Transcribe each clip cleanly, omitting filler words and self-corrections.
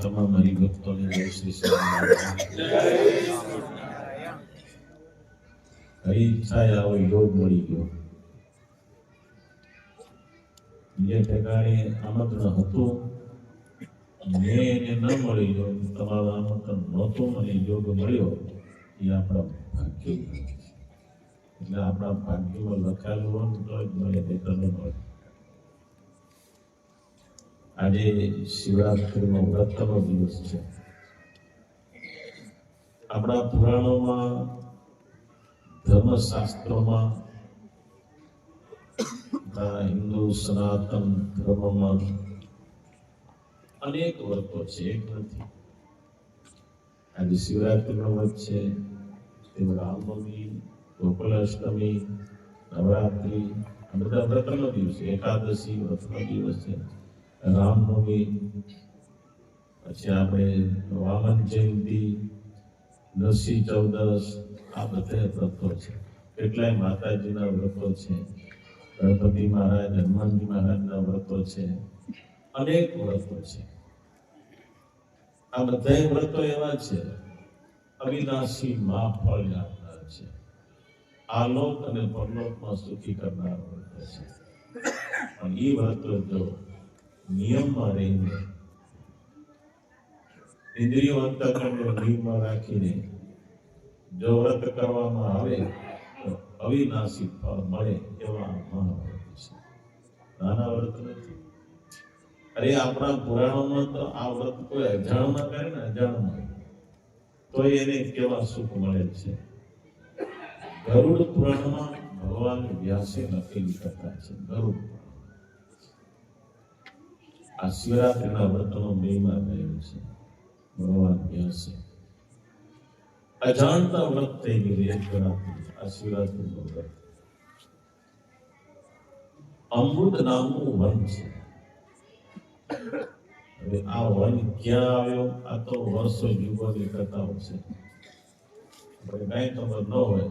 તમામ હરિભક્તોને જય શ્રી સ્વામિનારાયણ. હરી ઈચ્છાએ આવો યોગ મળી ગયો. જે ઠેકાણે આમંત્રણ હતું મેં એને ન મળી ગયો, તમારું આમંત્રણ નહોતું અને યોગ મળ્યો, એ આપણા ભાગ્ય. એટલે આપણા ભાગ્યમાં લખાયેલું હોય તો જ મળે, તે તો ન મળે. આજે શિવરાત્રિનો વ્રતનો દિવસ છે. આપણા પુરાણોમાં, ધર્મશાસ્ત્રોમાં, હિન્દુ સનાતન ધર્મમાં અનેક વ્રતો છે, એક નથી. આજે શિવરાત્રિનો વ્રત છે, તે રામનવમી, ગોકુલાષ્ટમી, નવરાત્રિ, આ બધા વ્રતનો દિવસ છે. એકાદશી વ્રતનો દિવસ છે, રામનવમી, પછી આપણે વામન જયંતિ, નરસિંહ ચૌદશ, આ બધા વ્રતો છે. કેટલાય માતાજીના વ્રતો છે, ગણપતિ મહારાજ, હનુમાનજી મહારાજના વ્રતો છે, અનેક વ્રતો છે. આ બધા વ્રતો એવા છે અવિનાશી મહાફળ આપનાર છે, આલોક અને પરલોકમાં સુખી કરનાર વ્રતો છે. પણ એ વ્રતો જો નિયમમાં રહીને, ઇન્દ્રિયો અંતઃકરણને નિયમમાં રાખીને જો વ્રત કરવામાં આવે તો અવિનાશી ફળ મળે એવા મહાવ્રત છે. નાના વ્રત નથી. અરે આપણા પુરાણોમાં તો આ વ્રત કોઈ અજાણમાં કરે ને, અજાણમાં, તો એને કેવા સુખ મળે છે. ગરુડ પુરાણમાં ભગવાન વ્યાસે લખેલી કથા છે. ગરુડ આ શિવરાત્રિના વ્રતનો મહિમા કહેલો છે. ભગવાન વ્યાસે અજાણતા વ્રત થઈ ગયેલી એક ગણાતી આ શિવરાત્રિનું વ્રત. અમૃત નામનું વન છે. હવે આ વન ક્યાં આવ્યો? આ તો વર્ષો યુગોની કથાઓ છે, આપણે કઈ ખબર ન હોય.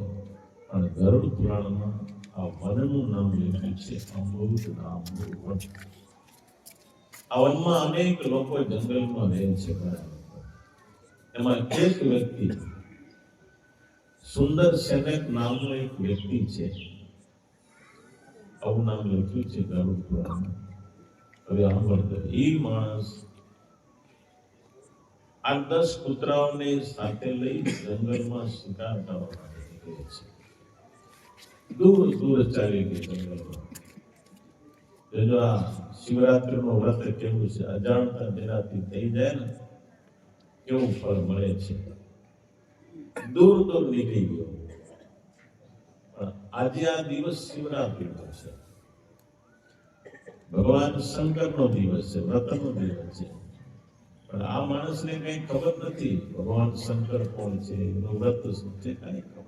પણ ગરુડ પુરાણમાં આ વનનું નામ લખ્યું છે, અમૃત નામનું વન. આ વનમાં અનેક લોકો જંગલમાં રહે છે. એમાં એક વ્યક્તિ, સુંદર સેનક નામનો એક વ્યક્તિ છે. આવું નામ લખ્યું છે ગરુડ પુરાણમાં. હવે સાંભળતો, એ માણસ 8-10 કૂતરાઓને સાથે લઈ જંગલમાં શિકાર કરવા માટે નીકળે છે. દૂર દૂર ચાલી ગઈ જંગલમાં. જો આ શિવરાત્રિનું વ્રત કેવું છે, અજાણતા જેનાથી થઈ જાય ને, કેવું ફળ મળે છે. દૂર દૂર નીકળી ગયો. પણ આજે આ દિવસ શિવરાત્રિનો છે, ભગવાન શંકરનો દિવસ છે, વ્રતનો દિવસ છે. પણ આ માણસને કઈ ખબર નથી ભગવાન શંકર કોણ છે, એનું વ્રત શું છે, કઈ ખબર.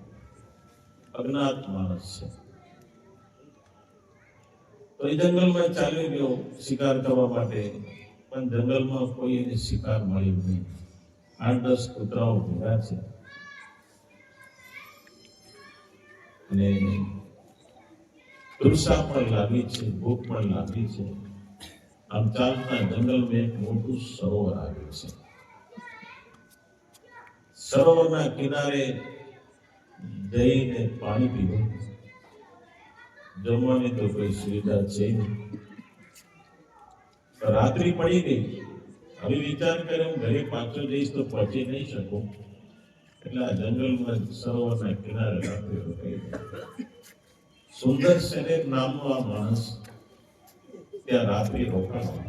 અજ્ઞાત માણસ છે. તો એ જંગલમાં ચાલી ગયો શિકાર કરવા માટે, પણ જંગલમાં કોઈ એને શિકાર મળ્યો નહીં. 8-10 કૂતરાઓ ભેગા છે અને તૃષા પણ લાગી છે, ભૂખ પણ લાગી છે. આમ ચાલતા જંગલમાં એક મોટું સરોવર આવ્યું છે. સરોવરના કિનારે જઈને પાણી પીવું. જમવાની તો કોઈ સુવિધા છે નહીં. રાત્રિ પડી ગઈ. હવે વિચાર કર્યો, હું ઘરે પાછો જઈશ તો પહોંચી નહીં શકું, એટલે આ જંગલમાં સરોવરના કિનારે રાત્રિ રોકાઈ ગઈ. સુંદર સેનેક નામનો આ માણસ ત્યાં રાત્રિ રોકાણો.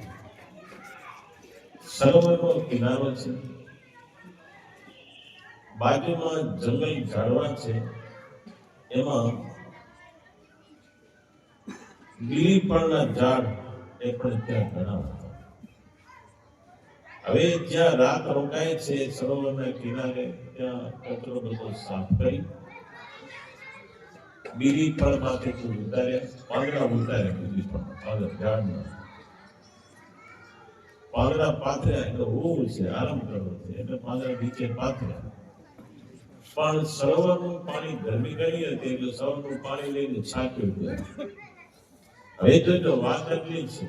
સરોવરનો કિનારો છે, બાજુમાં જંગલ ઝાડવા છે, એમાં બીલીફળના ઝાડ એ પણ ત્યાં ઘણા હતા. હવે જ્યાં રાત રોકાય છે સરોવરના કિનારે, ત્યાં કચરો બધો સાફ કરી બીલીફળ માંથી ઉતાર્યા, પાંદડા ઉતાર્યા, બીલીફળના પાંદડા ઝાડના પાંદડા પાથર્યા. એટલે ઊંઘ છે, આરામ કરવો છે, એટલે પાંદડા નીચે પાથર્યા. પણ સરોવરનું પાણી ગરમી ગઈ હતી, એટલે સરોવરનું પાણી લઈને છાંટ્યું. હવે જોજો વાત એટલી છે,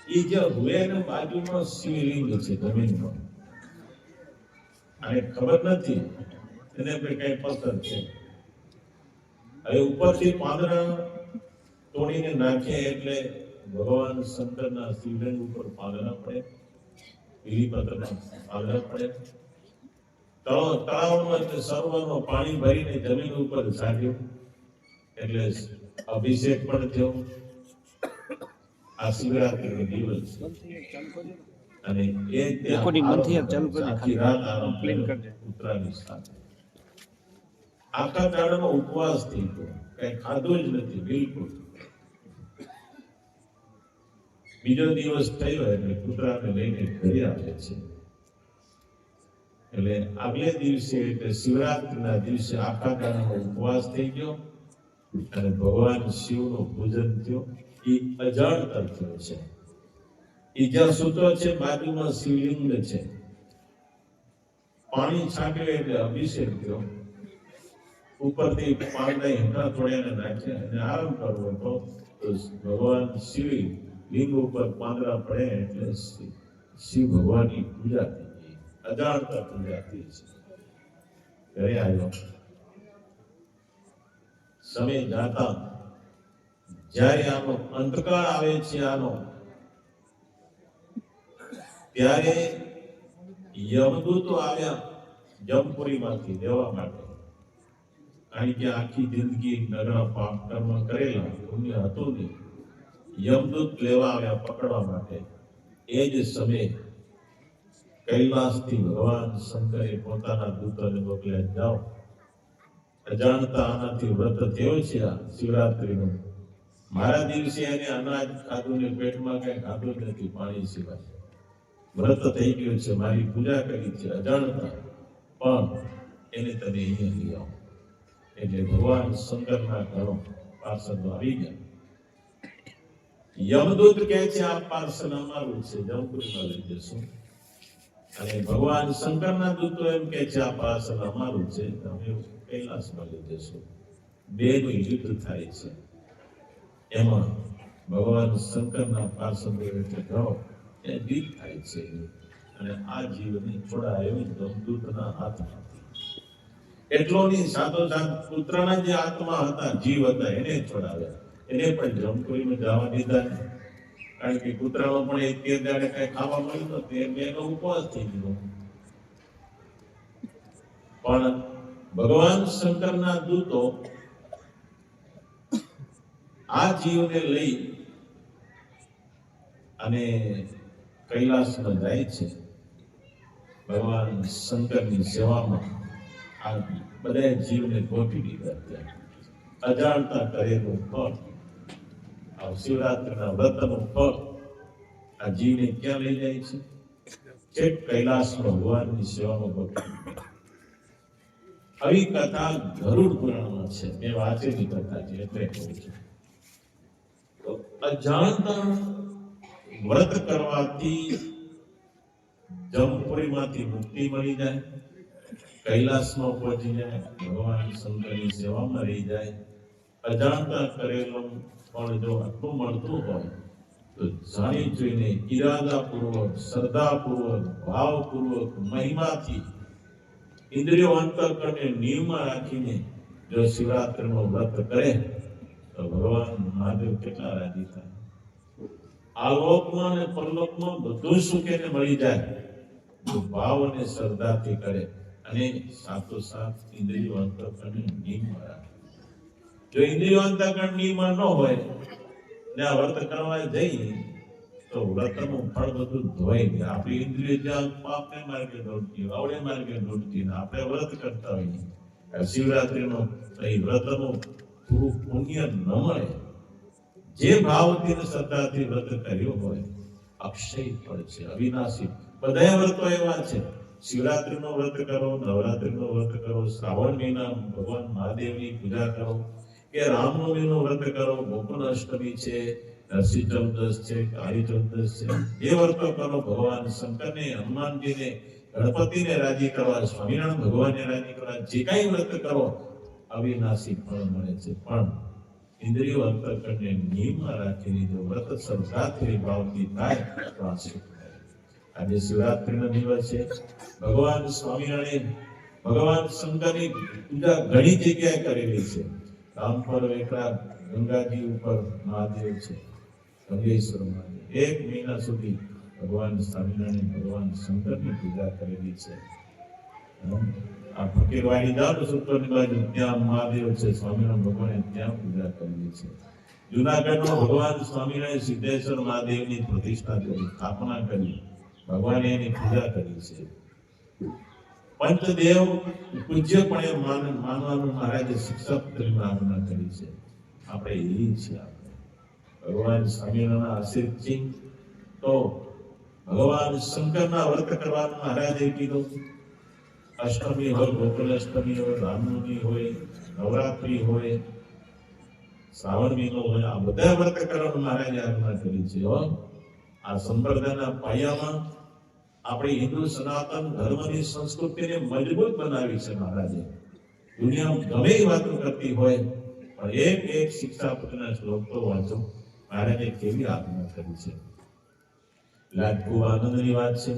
એ જે હોય ને બાજુમાં શિવલિંગ છે જમીનમાં, અને ખબર નથી એને કઈ પથ્થર છે. હવે ઉપરથી પાંદડા તોડીને નાખે એટલે ભગવાન શંકરના શિવલિંગ ઉપર પાંદડા પડે, બીલીપત્રના પાંદડા પડે. તળાવમાં સરોવરનો પાણી ભરીને જમીન ઉપર છાંટ્યું એટલે અભિષેક પણ થયો. આ શિવરાત્રીનો દિવસ અને એ આખી રાત આરામ ઉતરાની સાથે આખા દાડામાં ઉપવાસ થઈ ગયો, કઈ ખાધું જ નથી બિલકુલ. બીજો દિવસ થયો એટલે કૂતરાને લઈને ઘરે આવે છે. એટલે આગલે દિવસે એટલે શિવરાત્રીના દિવસે આખા દાડામાં ઉપવાસ થઈ ગયો અને ભગવાન શિવનું પૂજન થયું. એ અજાણતા થયો છે. એ જ્યાં સૂતો છે બાજુમાં શિવલિંગ છે, પાણી છાંટ્યું એટલે અભિષેક થયો. ઉપરથી પાંદડા હેઠા થોડ્યાને નાખ્યા અને આરામ કરવો તો ભગવાન શિવ લિંગ ઉપર પાંદડા પડે એટલે શિવ ભગવાનની પૂજા થઈ ગઈ. અજાણતા પૂજા થઈ છે. ઘરે આવ્યો, સમય જાતા જ્યારે આનો અંતકાળ આવે છે આનો, ત્યારે યમદૂતો આવ્યા જમપુરીમાંથી લેવા માટે. કારણ કે આખી જિંદગી નગરા પાપ કર્મ કરેલા, પુણ્ય હતું નહીં. યમદૂત લેવા આવ્યા પકડવા માટે. એ જ સમયે કૈલાસથી ભગવાન શંકરે પોતાના દૂતોને મોકલ્યા, જાઓ, અજાણતા આનાથી વ્રત થયો છે આ શિવરાત્રીનો. મારા દિવસે એને અનાજ ખાધું ને પેટમાં કઈ ખાધું નથી પાણી સિવાય. વ્રત થઈ ગયું છે, મારી પૂજા કરી છે અજાણતા, પણ એને તમે અહીંયા લઈ આવો. એટલે ભગવાન શંકરના ઘરો પાર્સલ આવી ગયા. યમદૂત કહે છે આ પાર્સલ અમારું છે, જમપુરીમાં લઈ જશું. અને ભગવાન શંકરના દૂતો એમ કહે છે આ પાર્સલ અમારું છે, તમે કૈલાસમાં લઈ જશું. બેનું યુદ્ધ થાય છે. એમાં ભગવાન શંકરના પાર્ષદો એટલે ઘણો એ જીત થાય છે અને આ જીવને છોડાયો જમદૂતના હાથમાંથી. એટલોની સાથોસાથ પુત્રના જે આત્મા હતા, જીવ હતા, એને છોડાવ્યા. એને પણ જમપુરીમાં જવા દીધા. કારણ કે પુત્રનો પણ એક કે દાડે કઈ ખાવા મળ્યું નતું, એ બેનો ઉપવાસ થઈ ગયો. પણ ભગવાન શંકરના દૂતો આ જીવને લઈ અને કૈલાસમાં જાય છે. ભગવાન શંકરની સેવામાં આ બધા જીવને ગોઠવી દીધા. ત્યાં અજાણતા કરેલું ફળ, આ શિવરાત્રીના વ્રતનું ફળ આ જીવને ક્યાં લઈ જાય છે? છેક કૈલાસમાં ભગવાનની સેવામાં ગોઠવી. આવી કથા ગરુડ પુરાણમાં છે. મેં વાંચેલી કથા છે એટલે કહું છું. અજાણતા વ્રત કરવાથી જમપુરીમાંથી મુક્તિ મળી જાય, કૈલાસમાં પહોંચી જાય, ભગવાન શંકરની સેવામાં રહી જાય. અજાણતા કરેલું પણ જો આટલું મળતું હોય તો જાણી જોઈને ઈરાદાપૂર્વક, શ્રદ્ધાપૂર્વક, ભાવપૂર્વક, મહિમાથી ઇન્દ્રિયો અંતઃકરણને નિયમમાં રાખીને જો શિવરાત્રીનું વ્રત કરે તો ભગવાન મહાદેવ કેટલા રાજી થાય. આ લોકમાં અને પરલોકમાં બધું સુખ એને મળી જાય જો ભાવ અને શ્રદ્ધાથી કરે અને સાથોસાથ ઇન્દ્રિયો અંતઃકરણને નિયમમાં રાખે. જો ઇન્દ્રિયો અંતઃકરણ નિયમમાં ન હોય ને આ વ્રત કરવા જઈએ તો વ્રતનું ફળ બધું ધોઈ દે. આપણી ઇન્દ્રિય જ્યાં પાપને માર્ગે દોડતી, અવળે માર્ગે દોડતી, આપણે વ્રત કરતા હોઈએ. શિવરાત્રીનો એ વ્રતનું પૂરું પુણ્ય ન મળે. જે ભાવથી ને શ્રદ્ધાથી વ્રત કર્યું હોય અક્ષય ફળ છે, અવિનાશી. બધા વ્રતો એવા છે. શિવરાત્રીનું વ્રત કરો, નવરાત્રીનું વ્રત કરો, શ્રાવણ મહિના ભગવાન મહાદેવની પૂજા કરો, કે રામનવમીનું વ્રત કરો, ગોકુલ અષ્ટમી છે, નરસિંહ ચૌદશ છે, કાળી ચૌદશ છે. એ વ્રતો કરો ભગવાન શંકરને, હનુમાનજીને, ગણપતિને રાજી કરવા, સ્વામિનારાયણ ભગવાનને રાજી કરવા. જે કાંઈ વ્રત કરો અવિનાશી ફળ મળે છે. પણ ઇન્દ્રિયો અંતઃકરણને નિયમમાં રાખીને જો વ્રત શ્રદ્ધાથી ભાવથી થાય તો આ સુખ મળે. આજે શિવરાત્રીનો દિવસ છે. ભગવાન સ્વામિનારાયણ ભગવાન શંકરની પૂજા ઘણી જગ્યાએ કરેલી છે. રામપર વેકરા ગંગાજી ઉપર મહાદેવ છે, ગંગેશ્વર મહાદેવ. 1 મહિના સુધી ભગવાન સ્વામિનારાયણ ભગવાન શંકરની પૂજા કરેલી છે. આ ફકીરવાડી જાઓ તો સુત્રની બાજુ ત્યાં મહાદેવ છે, સ્વામિનારાયણ ભગવાને ત્યાં પૂજા કરેલી છે. જુનાગઢમાં ભગવાન સ્વામિનારાયણ સિદ્ધેશ્વર મહાદેવની પ્રતિષ્ઠા કરી, સ્થાપના કરી, ભગવાને એની પૂજા કરી છે. પંચદેવ પૂજ્યપણે માનવાનું મહારાજે શિક્ષક તરીકે આજ્ઞા કરી છે. આપણે એ છે. આપણે ભગવાન સ્વામિનારાયણના આશીર્વાદથી તો ભગવાન શંકરના વ્રત કરવાનું મહારાજે કીધું. અષ્ટમી હોય, ગોકુલ અષ્ટમી હોય, રામનવમી હોય, નવરાત્રી હોય, શ્રાવણ મહિનો હોય, આ બધા વ્રત કરવાનું મહારાજે આજ્ઞા કરી છે. આ સંપ્રદાયના પાયામાં આપણી હિન્દુ સનાતન ધર્મની સંસ્કૃતિને મજબૂત બનાવી છે મહારાજે. દુનિયા ગમે એ વાતો કરતી હોય પણ એક શિક્ષાપત્રના શ્લોક તો વાંચો. મહારાજે કેવી આજ્ઞા કરી છે. એટલે ખૂબ આનંદની વાત છે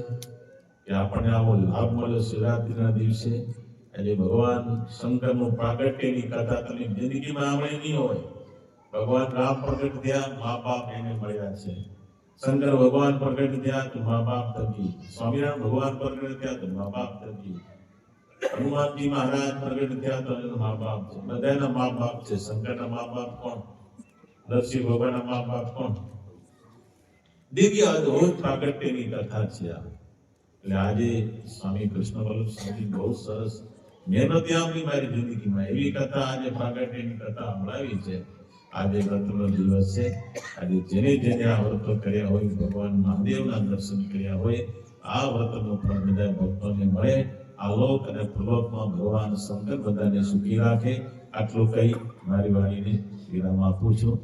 કે આપણને આવો લાભ મળ્યો શિવરાત્રીના દિવસે. આજે ભગવાન શંકરનું પ્રાગટ્યની કથા તમે જિંદગીમાં આપણે નહીં હોય. ભગવાન રામ પ્રગટ થયા, મા બાપ એને મળ્યા છે. શંકર ભગવાન પ્રગટ થયા તો મા બાપ થકી, સ્વામિનારાયણ ભગવાન પ્રગટ થયા તો મા બાપ થકી, હનુમાનજી મહારાજ પ્રગટ થયા તો એના મા બાપ છે. બધાના મા બાપ છે. શંકરના મા બાપ કોણ? નરસિંહ ભગવાનના મા બાપ કોણ? દિવ્ય અદ્ભુત પ્રાગટ્યની કથા છે આ. એટલે આજે સ્વામી કૃષ્ણ વલ્લભ સ્વામી બહુ સરસ મહેનત આપી મારી જિંદગીમાં. એવી કથા આજે પ્રાગટ્યની કથા સંભળાવી છે. આજે વ્રતનો દિવસ છે. આજે જેને આ વ્રતો કર્યા હોય, ભગવાન મહાદેવના દર્શન કર્યા હોય, આ વ્રતનું ફળ બધા ભક્તોને મળે. આ લોક અને પ્રલોકમાં ભગવાન શંકર બધાને સુખી રાખે. આટલું કહી મારી વાણીને વિરામ આપું છું.